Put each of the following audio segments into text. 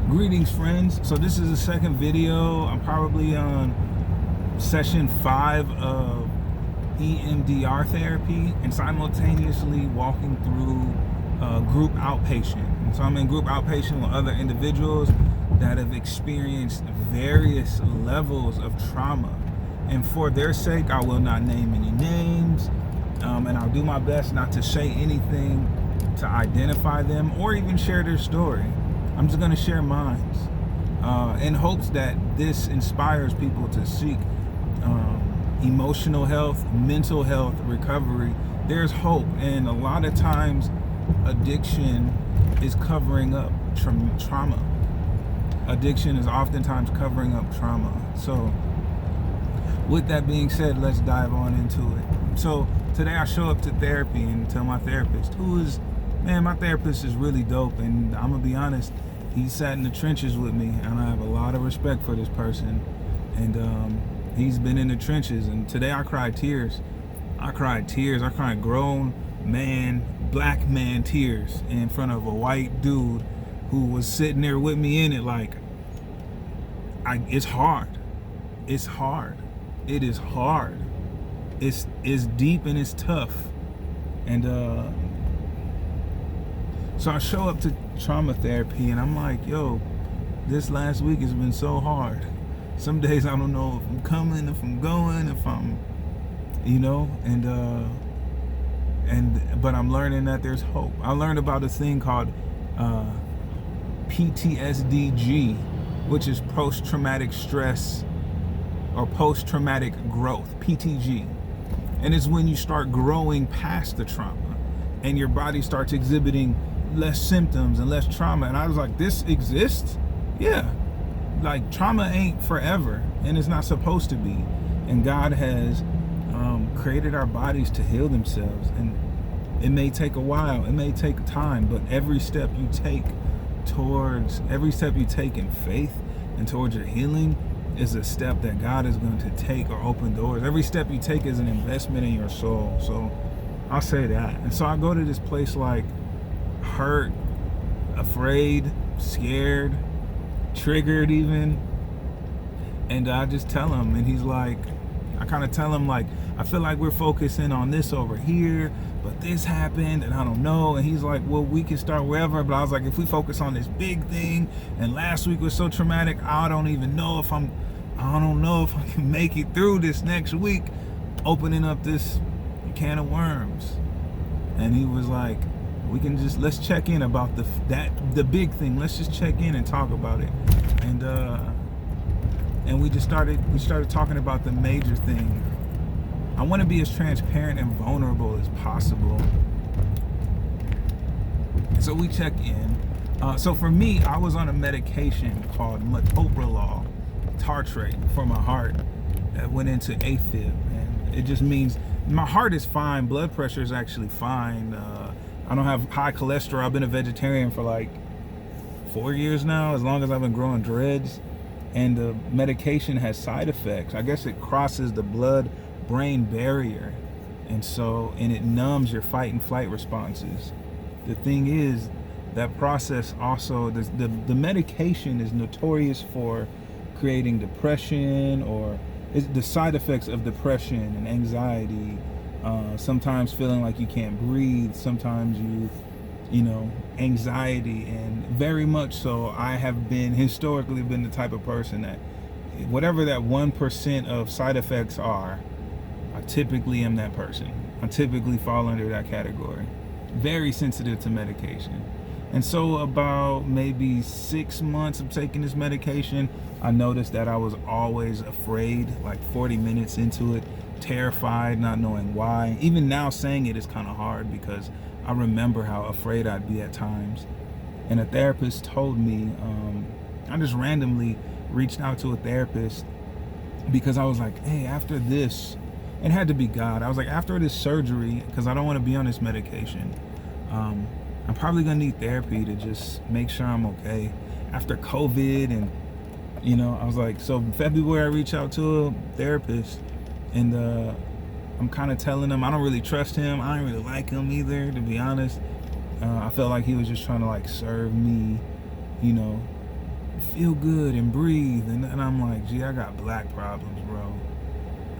Greetings, friends. So this is the second video. I'm probably on session 5 of EMDR therapy and simultaneously walking through group outpatient. And so I'm in group outpatient with other individuals that have experienced various levels of trauma. And for their sake, I will not name any names, and I'll do my best not to say anything to identify them or even share their story. I'm just going to share mine in hopes that this inspires people to seek emotional health, mental health, recovery. There's hope, and a lot of times addiction is covering up trauma. Addiction is oftentimes covering up trauma. So with that being said, let's dive on into it. So today I show up to therapy and tell my therapist, my therapist is really dope, and I'm gonna be honest, he sat in the trenches with me, and I have a lot of respect for this person. And he's been in the trenches, and today I cried tears. I cried grown man, black man tears in front of a white dude who was sitting there with me in it. It's hard. It is hard. It's deep and it's tough. And so I show up to trauma therapy, and I'm like, yo, this last week has been so hard. Some days I don't know if I'm coming, if I'm going, if I'm, but I'm learning that there's hope. I learned about a thing called PTSD, which is post-traumatic stress or post-traumatic growth, PTG. And it's when you start growing past the trauma and your body starts exhibiting less symptoms and less trauma. And I was like, this exists? Yeah. Like, trauma ain't forever, and it's not supposed to be. And God has created our bodies to heal themselves, and it may take a while, it may take time, but every step you take in faith and towards your healing is a step that God is going to take or open doors. Every step you take is an investment in your soul. So I'll say that. And so I go to this place like hurt, afraid, scared, triggered even, and I just tell him, and he's like, I kind of tell him, like, I feel like we're focusing on this over here, but this happened and I don't know. And he's like, well, we can start wherever. But I was like, if we focus on this big thing, and last week was so traumatic, I don't know if I can make it through this next week opening up this can of worms. And he was like, let's check in about the big thing. Let's just check in and talk about it. And we started talking about the major thing. I want to be as transparent and vulnerable as possible. And so we check in. So for me, I was on a medication called metoprolol tartrate for my heart that went into AFib, and it just means my heart is fine, blood pressure is actually fine. I don't have high cholesterol. I've been a vegetarian for like 4 years now, as long as I've been growing dreads. And the medication has side effects. I guess it crosses the blood-brain barrier. And it numbs your fight and flight responses. The thing is, that process also, the medication is notorious for creating depression, or the side effects of depression and anxiety. Sometimes feeling like you can't breathe, sometimes anxiety, and very much so I have historically been the type of person that whatever that 1% of side effects are, I typically am that person. I typically fall under that category. Very sensitive to medication. And so about maybe 6 months of taking this medication, I noticed that I was always afraid, like 40 minutes into it, terrified, not knowing why. Even now saying it is kind of hard because I remember how afraid I'd be at times. And a therapist told me, I just randomly reached out to a therapist because I was like, hey, after this, it had to be God. I was like, after this surgery, because I don't want to be on this medication, I'm probably gonna need therapy to just make sure I'm okay. After COVID, and I was like, so in February I reached out to a therapist, and I'm kind of telling him I don't really trust him. I don't really like him either, to be honest. I felt like he was just trying to like serve me, feel good and breathe. And I'm like, gee, I got black problems, bro.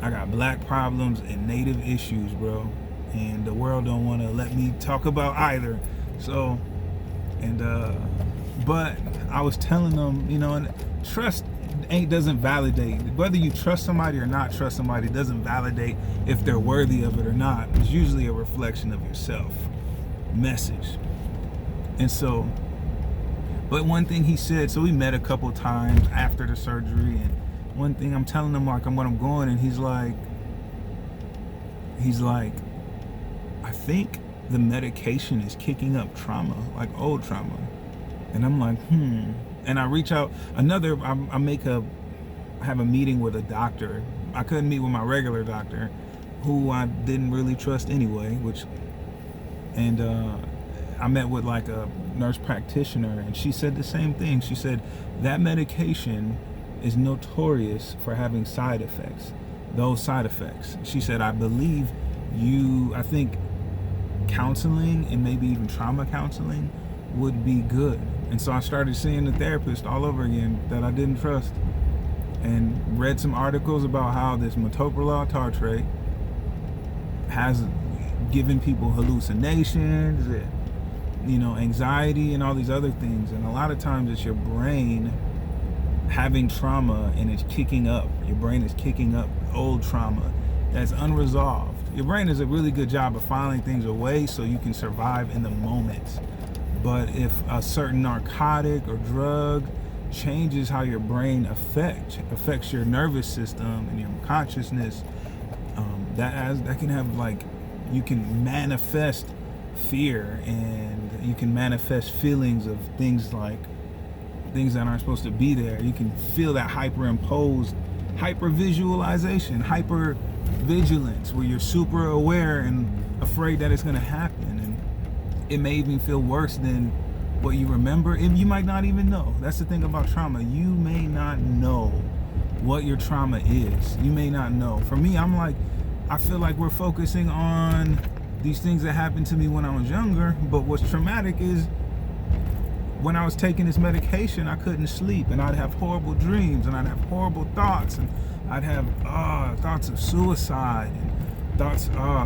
I got black problems and native issues, bro. And the world don't want to let me talk about either. So, and but I was telling them, and trust doesn't validate whether you trust somebody or not. Trust somebody doesn't validate if they're worthy of it or not. It's usually a reflection of yourself. Message. And so, but one thing he said, so we met a couple times after the surgery, and one thing I'm telling him, like, I'm going, and he's like, I think the medication is kicking up trauma, like old trauma. And I'm like, And I reach out, I have a meeting with a doctor. I couldn't meet with my regular doctor, who I didn't really trust anyway, and I met with like a nurse practitioner, and she said the same thing. She said that medication is notorious for having side effects. Those side effects. She said, I think counseling and maybe even trauma counseling would be good. And so I started seeing the therapist all over again that I didn't trust, and read some articles about how this metoprolol tartrate has given people hallucinations, anxiety and all these other things. And a lot of times it's your brain having trauma, and it's kicking up. Your brain is kicking up old trauma that's unresolved. Your brain does a really good job of filing things away so you can survive in the moment. But if a certain narcotic or drug changes how your brain affects your nervous system and your consciousness, that can have, like, you can manifest fear, and you can manifest feelings of things that aren't supposed to be there. You can feel that hyperimposed hypervisualization, hypervigilance, where you're super aware and afraid that it's going to happen, and it may even feel worse than what you remember. And you might not even know. That's the thing about trauma. You may not know what your trauma is. You may not know. For me, I feel like we're focusing on these things that happened to me when I was younger, but what's traumatic is when I was taking this medication, I couldn't sleep, and I'd have horrible dreams, and I'd have horrible thoughts, and I'd have thoughts of suicide, and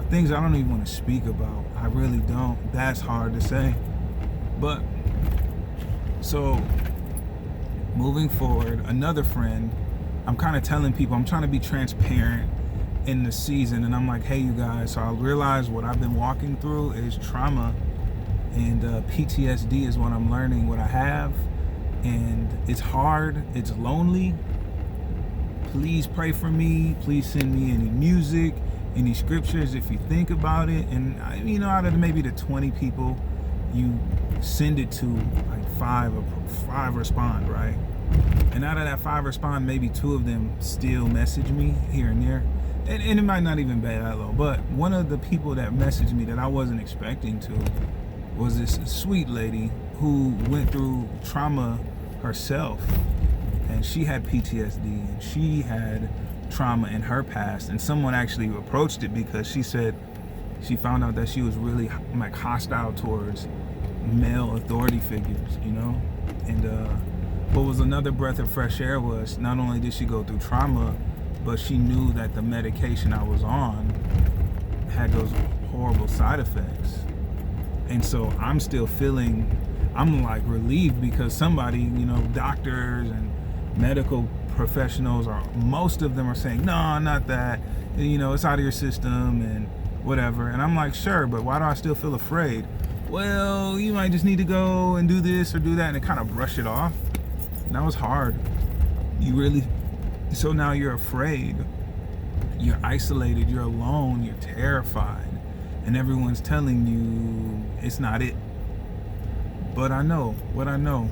things I don't even want to speak about. I really don't. That's hard to say. But so moving forward, another friend, I'm kind of telling people, I'm trying to be transparent in the season, and I'm like, hey, you guys, so I realize what I've been walking through is trauma, and PTSD is what I'm learning what I have, and it's hard, it's lonely. Please pray for me. Please send me any music, any scriptures if you think about it. And out of maybe the 20 people you send it to, like five respond, right? And out of that 5 respond, maybe 2 of them still message me here and there. And it might not even be that low, but one of the people that messaged me that I wasn't expecting to was this sweet lady who went through trauma herself, and she had PTSD, and she had trauma in her past, and someone actually approached it because she said she found out that she was really like hostile towards male authority figures, and what was another breath of fresh air was not only did she go through trauma, but she knew that the medication I was on had those horrible side effects. And so I'm still feeling, I'm like relieved because somebody, doctors and medical professionals, most of them are saying, no, not that, it's out of your system and whatever. And I'm like, sure, but why do I still feel afraid? Well, you might just need to go and do this or do that, and it kind of brush it off. And that was hard. So now you're afraid, you're isolated, you're alone, you're terrified, and everyone's telling you it's not it. But I know what I know.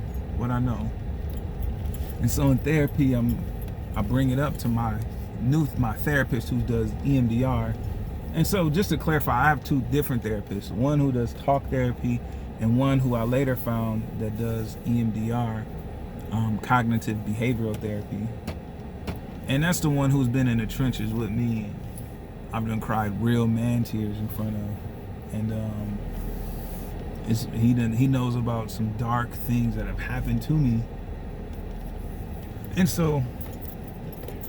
And so in therapy, I bring it up to my therapist who does EMDR. And so just to clarify, I have 2 different therapists, one who does talk therapy and one who I later found that does EMDR, cognitive behavioral therapy. And that's the one who's been in the trenches with me. I've done cried real man tears in front of. And he knows about some dark things that have happened to me And so,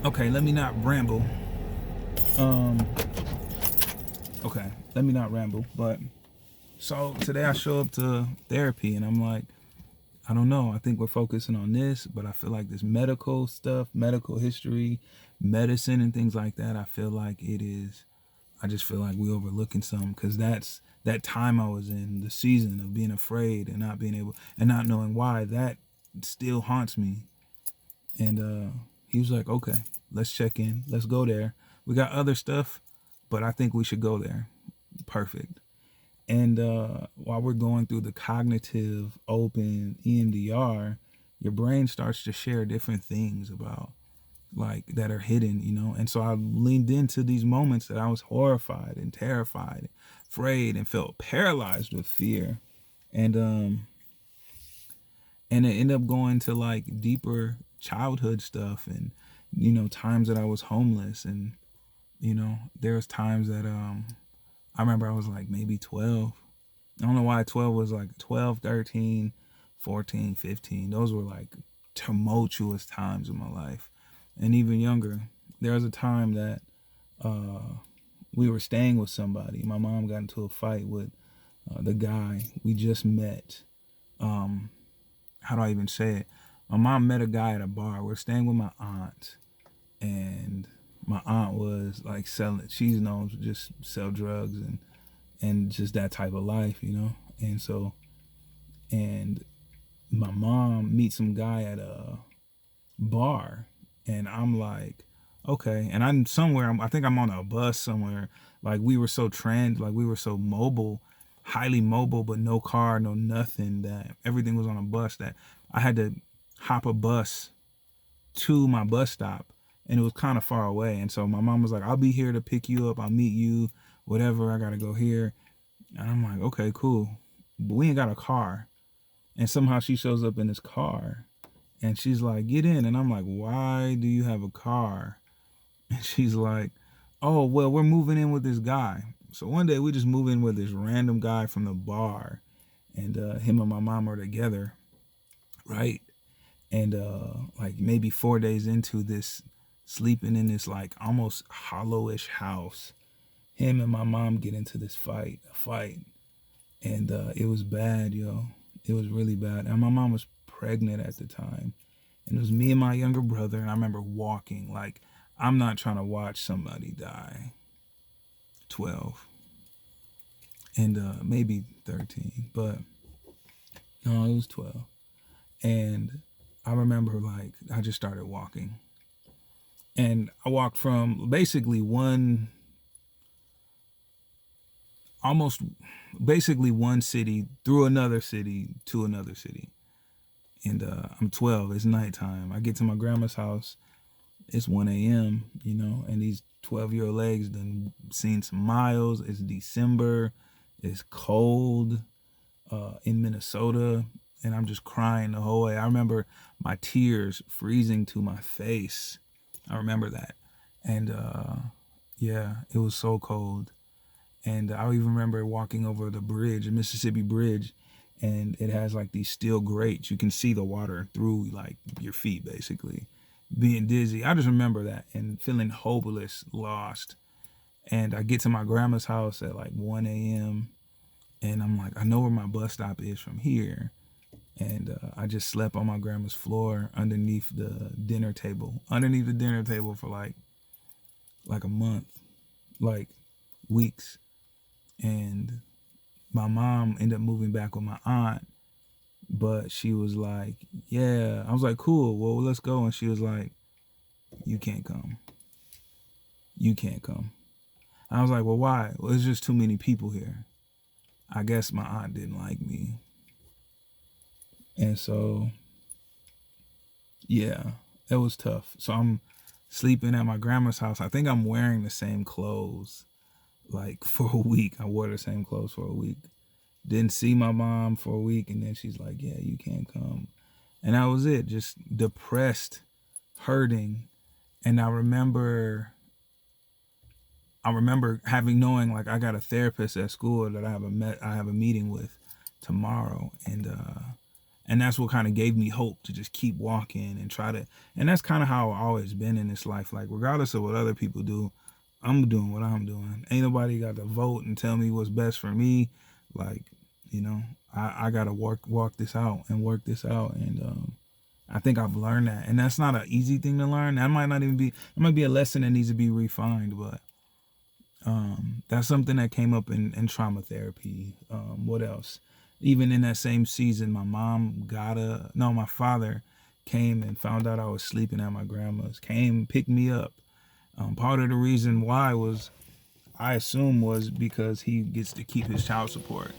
okay, let me not ramble. Okay, let me not ramble. But so today I show up to therapy and I'm like, I don't know. I think we're focusing on this, but I feel like this medical stuff, medical history, medicine, and things like that. I feel like it is. I just feel like we overlooking something because that's that time I was in, the season of being afraid and not being able and not knowing why. That still haunts me. And he was like, "Okay, let's check in. Let's go there. We got other stuff, but I think we should go there." Perfect. And while we're going through the cognitive open EMDR, your brain starts to share different things about like that are hidden, you know. And so I leaned into these moments that I was horrified and terrified, afraid, and felt paralyzed with fear. And it ended up going to like deeper childhood stuff and times that I was homeless. And there was times that I remember I was like maybe 12. I don't know why 12 was like 12, 13, 14, 15. Those were like tumultuous times in my life. And even younger, there was a time that we were staying with somebody. My mom got into a fight with the guy we just met. How do I even say it? My mom met a guy at a bar. We're staying with my aunt, and my aunt was like selling. She's known to just sell drugs and just that type of life, you know. And so, and my mom meets some guy at a bar, and I'm like, okay. And I'm somewhere. I think I'm on a bus somewhere. Like we were so like we were so mobile, highly mobile, but no car, no nothing. That everything was on a bus. That I had to hop a bus to my bus stop, and it was kind of far away. And so my mom was like, "I'll be here to pick you up. I'll meet you. Whatever. I gotta go here." And I'm like, "Okay, cool." But we ain't got a car. And somehow she shows up in this car, and she's like, "Get in." And I'm like, "Why do you have a car?" And she's like, "Oh, well, we're moving in with this guy." So one day we just move in with this random guy from the bar, and him and my mom are together, right? And like maybe 4 days into this, sleeping in this like almost hollowish house, him and my mom get into this a fight, and it was bad, yo. It was really bad. And my mom was pregnant at the time, and it was me and my younger brother. And I remember walking like I'm not trying to watch somebody die. 12 and maybe 13, but no, it was 12. And I remember like I just started walking, and I walked from basically almost basically one city through another city to another city. And I'm 12. It's nighttime. I get to my grandma's house. It's 1 a.m. And these 12-year-old legs done seen some miles. It's December. It's cold in Minnesota, and I'm just crying the whole way. I remember my tears freezing to my face. I remember that. And yeah, it was so cold. And I even remember walking over the bridge, the Mississippi Bridge, and it has like these steel grates. You can see the water through like your feet, basically. Being dizzy. I just remember that and feeling hopeless, lost. And I get to my grandma's house at like 1 a.m. and I'm like, I know where my bus stop is from here. And I just slept on my grandma's floor underneath the dinner table. Underneath the dinner table for like a month, like weeks. And my mom ended up moving back with my aunt, but she was like, yeah. I was like, cool, well, let's go. And she was like, you can't come. You can't come. I was like, well, why? Well, there's just too many people here. I guess my aunt didn't like me. And so, yeah, it was tough. So I'm sleeping at my grandma's house. I think I'm wearing the same clothes like for a week. I wore the same clothes for a week. Didn't see my mom for a week, and then she's like, yeah, you can't come. And that was it. Just depressed, hurting. And I remember knowing like I got a therapist at school that I have a meeting with tomorrow. And And that's what kind of gave me hope to just keep walking and try to. And that's kind of how I've always been in this life. Like, regardless of what other people do, I'm doing what I'm doing. Ain't nobody got to vote and tell me what's best for me. Like, I got to walk this out and work this out. And I think I've learned that. And that's not an easy thing to learn. That might not even be, it might be a lesson that needs to be refined. But that's something that came up in trauma therapy. What else? Even in that same season, my father came and found out I was sleeping at my grandma's, came, picked me up. Part of the reason why I assume was because he gets to keep his child support.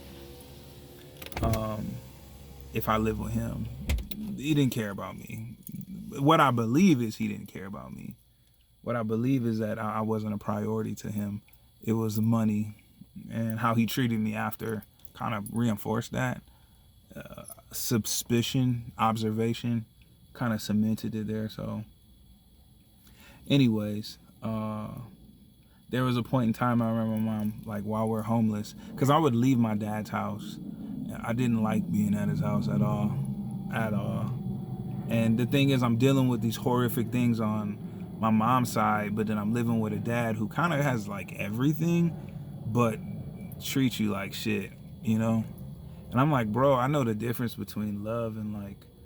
If I live with him, he didn't care about me. What I believe is he didn't care about me. What I believe is that I wasn't a priority to him. It was the money, and how he treated me after kind of reinforced that. Suspicion, observation, kind of cemented it there. So anyways, there was a point in time I remember my mom, like, while we're homeless, because I would leave my dad's house. I didn't like being at his house at all. And the thing is, I'm dealing with these horrific things on my mom's side, but then I'm living with a dad who kind of has like everything, but treats you like shit, And I'm like, bro, I know the difference between love and like